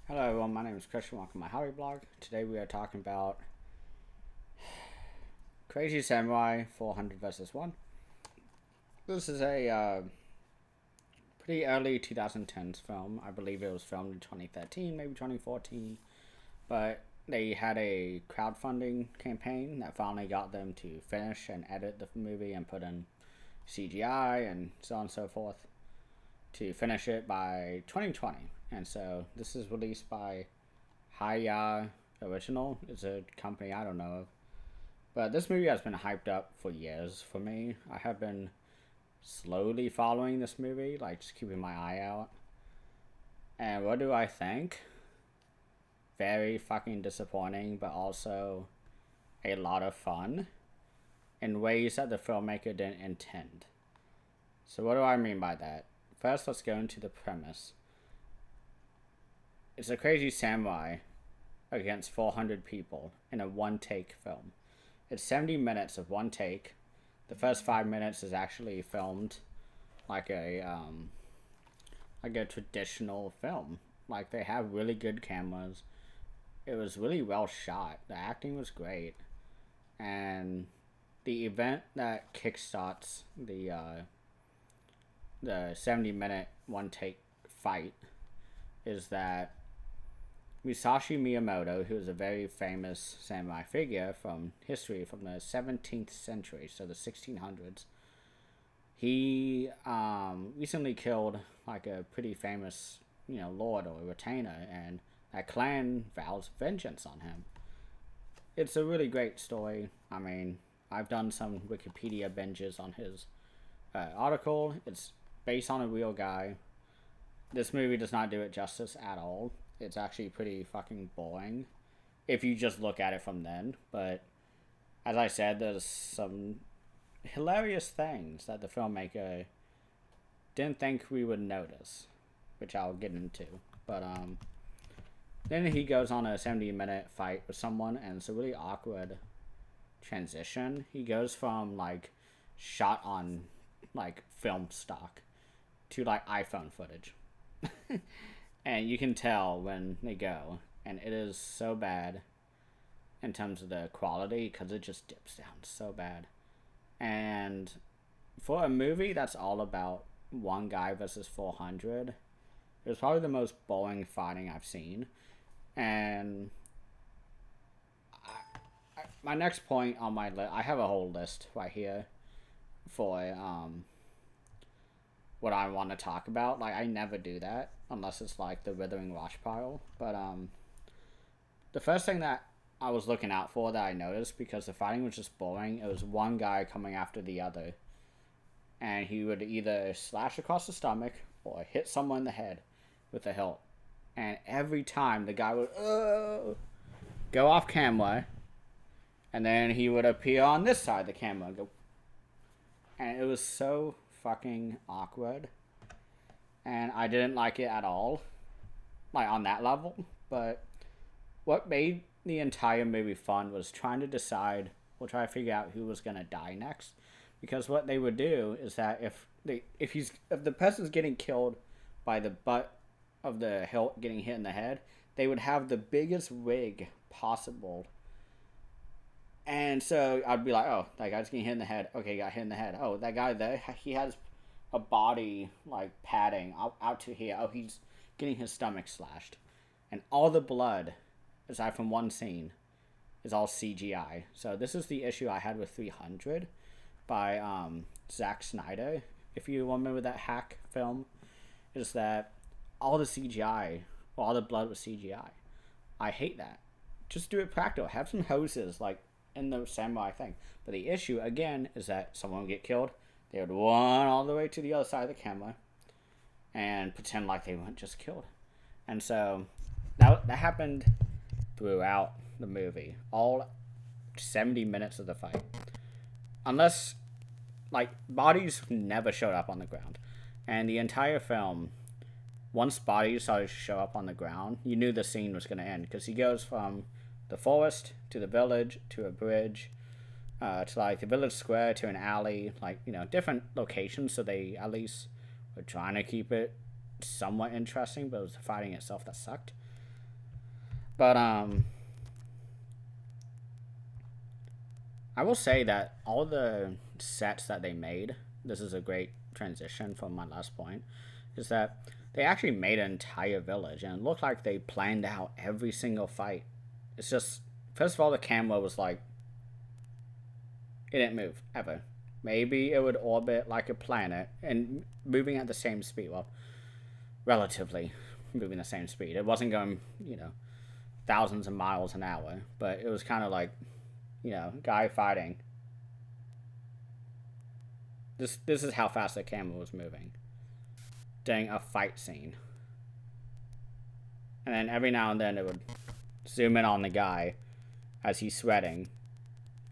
Hello everyone, my name is Christian. Welcome to my hobby blog. Today we are talking about Crazy Samurai 400 vs. 1. This is a pretty early 2010s film. I believe it was filmed in 2013, maybe 2014. But they had a crowdfunding campaign that finally got them to finish and edit the movie and put in CGI and so on and so forth to finish it by 2020. And so this is released by Hi-Ya Original. It's a company I don't know of. But this movie has been hyped up for years for me. I have been slowly following this movie, like just keeping my eye out. And what do I think? Very fucking disappointing, but also a lot of fun in ways that the filmmaker didn't intend. So what do I mean by that? First, let's go into the premise. It's a crazy samurai against 400 people in a one-take film. It's 70 minutes of one take. The first 5 minutes is actually filmed like a traditional film. Like they have really good cameras. It was really well shot. The acting was great, and the event that kickstarts the 70-minute one take fight is that Musashi Miyamoto, who is a very famous samurai figure from history from the 17th century, so the 1600s, he recently killed like a pretty famous, lord or retainer, and that clan vows vengeance on him. It's a really great story. I mean, I've done some Wikipedia binges on his article. It's based on a real guy. This movie does not do it justice at all. It's actually pretty fucking boring if you just look at it from then. But as I said, there's some hilarious things that the filmmaker didn't think we would notice, which I'll get into. But then he goes on a 70-minute fight with someone, and it's a really awkward transition. He goes from like shot on like film stock to like iPhone footage. And you can tell when they go, and it is so bad in terms of the quality because it just dips down so bad. And for a movie that's all about one guy versus 400, it was probably the most boring fighting I've seen. And my next point on my list, I have a whole list right here for what I want to talk about. Like I never do that unless it's like the Withering Watch pile. But the first thing that I was looking out for that I noticed, because the fighting was just boring, it was one guy coming after the other, and he would either slash across the stomach or hit someone in the head with a hilt. And every time the guy would go off camera, and then he would appear on this side of the camera and go, and it was so fucking awkward, and I didn't like it at all, like on that level. But what made the entire movie fun was trying to decide, or try to figure out who was gonna die next, because what they would do is that if the person's getting killed by the butt of the hilt getting hit in the head, they would have the biggest wig possible. And so I'd be like, oh, that guy's getting hit in the head. Okay, got hit in the head. Oh, that guy there, he has a body like padding out to here. Oh, he's getting his stomach slashed. And all the blood, aside from one scene, is all CGI. So this is the issue I had with 300 by Zack Snyder. If you remember that hack film, is that all the CGI, all the blood was CGI. I hate that. Just do it practical. Have some hoses like in the samurai thing. But the issue again is that someone would get killed, they would run all the way to the other side of the camera and pretend like they weren't just killed. And so that happened throughout the movie, all 70 minutes of the fight. Unless like bodies never showed up on the ground. And the entire film, once bodies started to show up on the ground, you knew the scene was going to end, because he goes from the forest to the village to a bridge to like the village square to an alley, like different locations. So they at least were trying to keep it somewhat interesting, but it was the fighting itself that sucked. But I will say that all the sets that they made, this is a great transition from my last point, is that they actually made an entire village and it looked like they planned out every single fight. It's just, first of all, the camera was like, it didn't move ever. Maybe it would orbit like a planet and moving at the same speed. Well, relatively moving the same speed. It wasn't going, thousands of miles an hour, but it was kind of like, guy fighting. This is how fast the camera was moving during a fight scene. And then every now and then it would zoom in on the guy as he's sweating,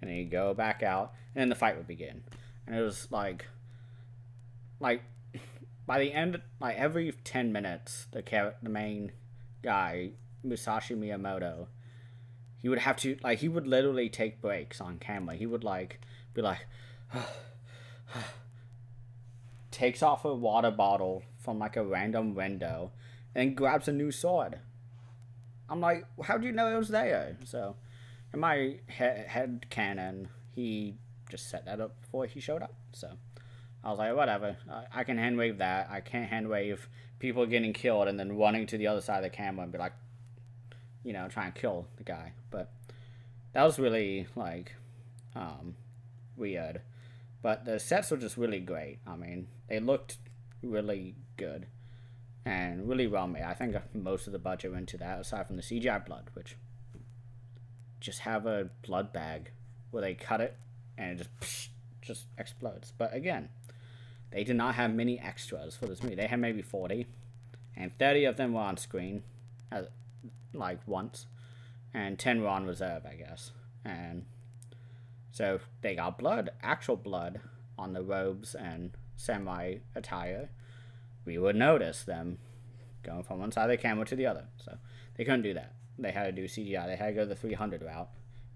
and then he'd go back out, and then the fight would begin. And it was like by the end, like every 10 minutes, the main guy, Musashi Miyamoto, he would have to, like, he would literally take breaks on camera. He would like be like takes off a water bottle from like a random window and grabs a new sword. I'm like, how do you know it was there? So in my head canon, he just set that up before he showed up. So I was like, whatever. I can hand wave that. I can't hand wave people getting killed and then running to the other side of the camera and be like, trying to kill the guy. But that was really like weird. But the sets were just really great. I mean, they looked really good and really well made. I think most of the budget went to that, aside from the CGI blood, which just have a blood bag where they cut it and it just explodes. But again, they did not have many extras for this movie. They had maybe 40, and 30 of them were on screen, like once, and 10 were on reserve, I guess. And so they got blood, actual blood, on the robes and samurai attire. We would notice them going from one side of the camera to the other. So they couldn't do that. They had to do CGI. They had to go the 300 route,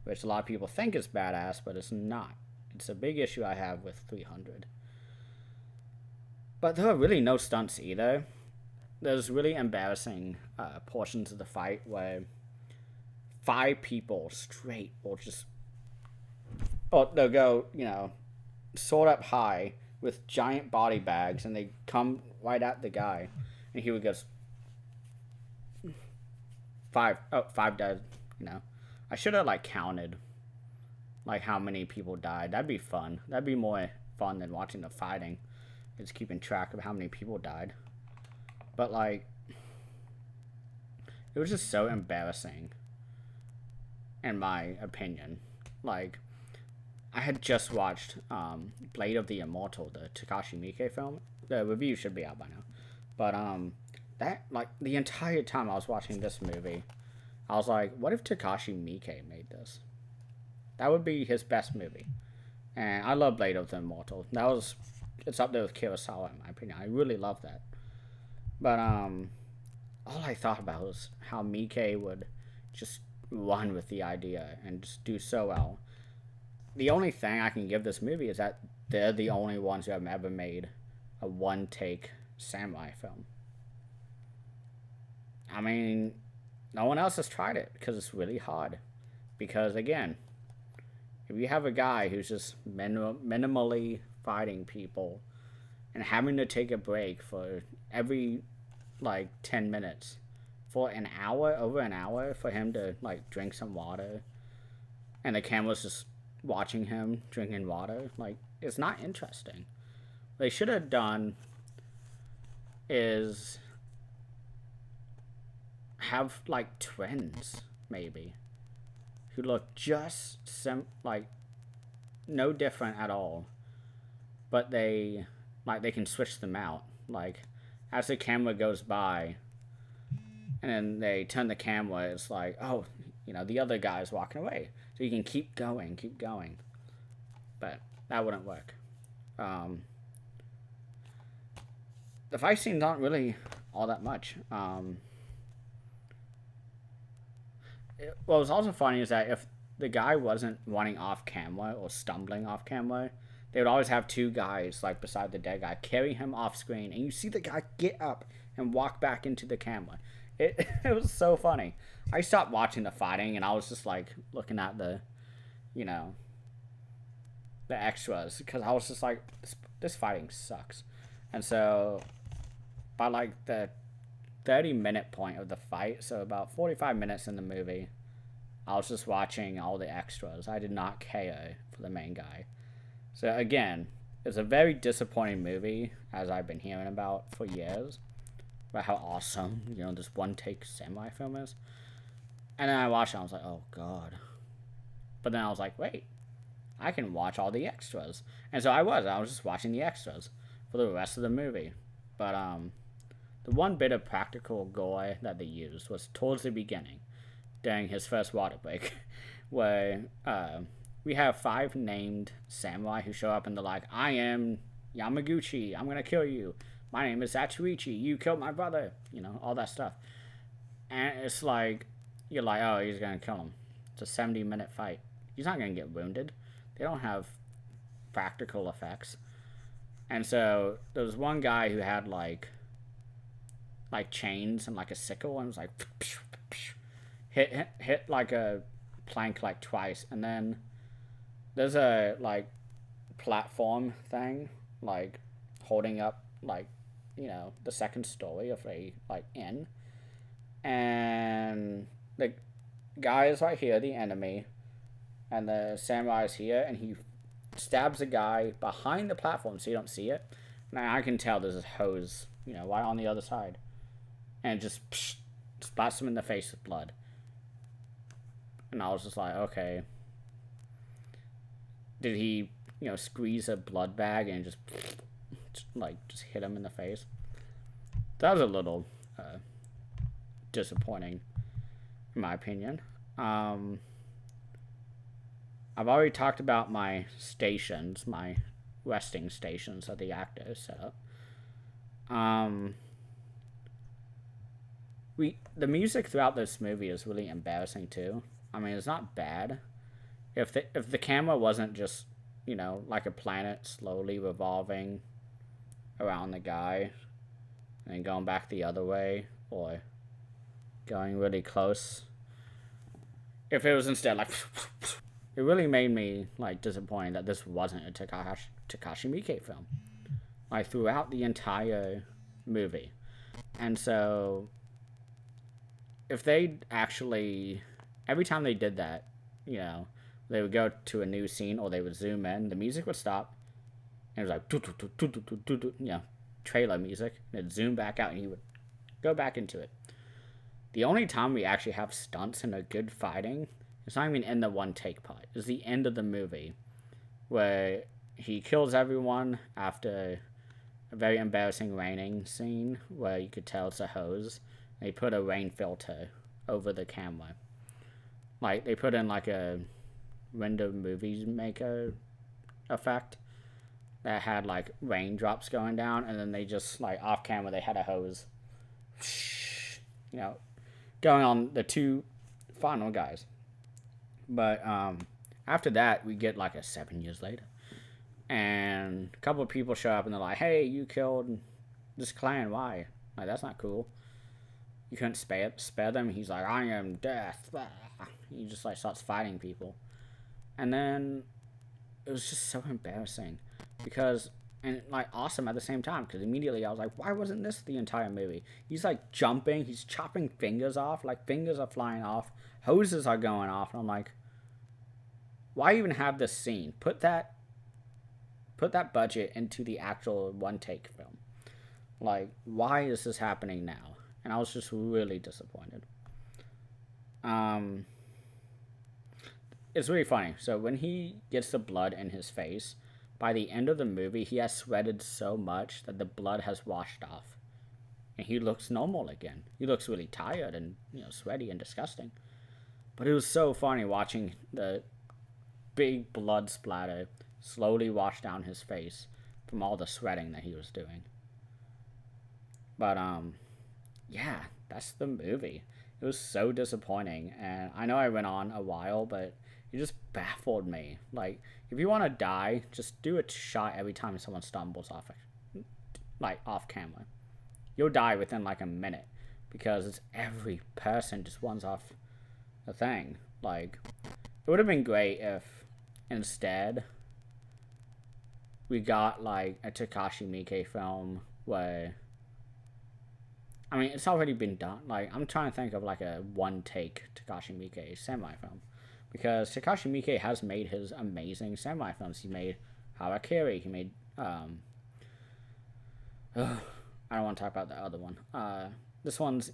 which a lot of people think is badass, but it's not. It's a big issue I have with 300. But there are really no stunts either. There's really embarrassing portions of the fight where 5 people straight will just... Oh, they'll go, sword up high with giant body bags, and they come right at the guy, and he would go 5 dead. I should have counted how many people died. That'd be fun. That'd be more fun than watching the fighting. It's keeping track of how many people died. But it was just so embarrassing, in my opinion. I had just watched Blade of the Immortal, the Takashi Miike film. The review should be out by now. But that the entire time I was watching this movie, I was like, what if Takashi Miike made this? That would be his best movie. And I love Blade of the Immortal. It's up there with Kurosawa in my opinion. I really love that. But all I thought about was how Miike would just run with the idea and just do so well. The only thing I can give this movie is that they're the only ones who have ever made a one-take samurai film. I mean, no one else has tried it because it's really hard. Because, again, if you have a guy who's just minimally fighting people and having to take a break for every, 10 minutes for an hour, over an hour, for him to, drink some water, and the camera's just watching him drinking water, it's not interesting. What they should have done is have twins, maybe, who look just no different at all, but they can switch them out, as the camera goes by and then they turn the camera, it's oh, the other guy's walking away, so you can keep going, but that wouldn't work. The fight scenes aren't really all that much. What was also funny is that if the guy wasn't running off camera or stumbling off camera, they would always have 2 guys beside the dead guy carry him off screen, and you see the guy get up and walk back into the camera. It was so funny. I stopped watching the fighting and I was just like looking at the, you know, the extras because I was just like, this fighting sucks. And so by like the 30-minute point of the fight, so about 45 minutes in the movie, I was just watching all the extras. I did not KO for the main guy. So again, it's a very disappointing movie, as I've been hearing about for years, about how awesome, this one-take samurai film is. And then I watched it, and I was like, oh god. But then I was like, wait, I can watch all the extras. And so I was just watching the extras for the rest of the movie. But the one bit of practical gore that they used was towards the beginning, during his first water break, where we have 5 named samurai who show up and they're like, I am Yamaguchi, I'm gonna kill you. My name is Sachirichi, you killed my brother. All that stuff. And it's like, you're like, oh, he's gonna kill him. It's a 70-minute fight. He's not gonna get wounded. They don't have practical effects. And so there was one guy who had like chains and like a sickle and was like hit like a plank like twice, and then there's a like platform thing like holding up like the second story of a like inn, and the guy is right here, the enemy, and the samurai is here, and he stabs a guy behind the platform so you don't see it. Now I can tell there's a hose right on the other side, and just splats him in the face with blood. And I was just like, okay, did he squeeze a blood bag and just hit him in the face? That was a little disappointing in my opinion. I've already talked about my stations, my resting stations that the actors set up. The music throughout this movie is really embarrassing too. I mean, it's not bad. If the camera wasn't just like a planet slowly revolving around the guy and then going back the other way, or going really close. If it was instead like it really made me like disappointed that this wasn't a Takashi Miike film, like throughout the entire movie. And so if they actually, every time they did that, they would go to a new scene or they would zoom in, the music would stop, and it was like trailer music, and it'd zoom back out and he would go back into it. The only time we actually have stunts and a good fighting, it's not even in the one take part, it's the end of the movie where he kills everyone after a very embarrassing raining scene where you could tell it's a hose. They put a rain filter over the camera. Like, they put in like a render movie maker effect that had like raindrops going down, and then they just like off camera they had a hose going on the 2 final guys. But after that we get like a 7 years later, and a couple of people show up and they're like, hey, you killed this clan, why? Like, that's not cool. You couldn't spare them. He's like, I am death. He just like starts fighting people. And then it was just so embarrassing because, and like awesome at the same time, because immediately I was like, why wasn't this the entire movie? He's like jumping, he's chopping fingers off, like fingers are flying off, hoses are going off, and I'm like, why even have this scene? Put that budget into the actual one take film. Like, why is this happening now? And I was just really disappointed. It's really funny. So when he gets the blood in his face, by the end of the movie, he has sweated so much that the blood has washed off. And he looks normal again. He looks really tired and, sweaty and disgusting. But it was so funny watching the big blood splatter slowly wash down his face from all the sweating that he was doing. But, yeah, that's the movie. It was so disappointing, and I know I went on a while, but it just baffled me. Like, if you want to die, just do a shot every time someone stumbles off camera. You'll die within like a minute. because it's every person just wants off a thing. Like, it would have been great if instead we got like a Takashi Miike film where, I mean, it's already been done. Like, I'm trying to think of like a one take Takashi Miike samurai film, because Takashi Miike has made his amazing samurai films. He made Harakiri. He made I don't want to talk about the other one. This one's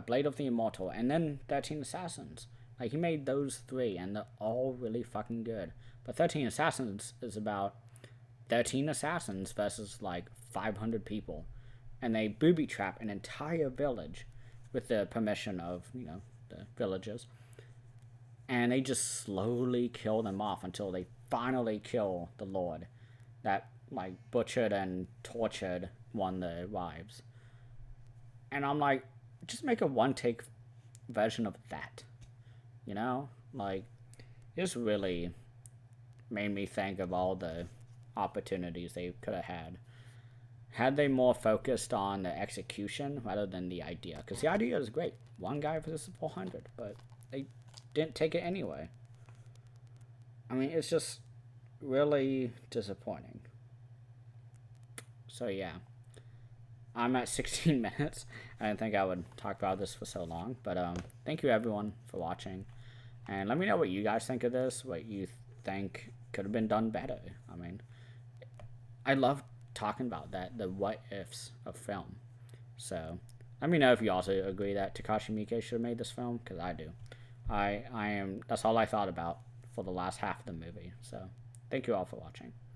Blade of the Immortal, and then 13 Assassins. Like, he made those three, and they're all really fucking good. But 13 Assassins is about 13 assassins versus like 500 people, and they booby trap an entire village with the permission of, you know, the villagers, and they just slowly kill them off until they finally kill the lord that like butchered and tortured one of the wives. And I'm like, just make a one take version of that, you know? Like, it's really made me think of all the opportunities they could have had they more focused on the execution rather than the idea. Because the idea is great, one guy versus 400, but they didn't take it anyway. I mean, it's just really disappointing. So yeah, I'm at 16 minutes. I didn't think I would talk about this for so long, but thank you everyone for watching, and let me know what you guys think of this, what you think could have been done better. I mean, I love talking about that, the what ifs of film. So let me know if you also agree that Takashi Miike should have made this film, because I do. I am, that's all I thought about for the last half of the movie. So thank you all for watching.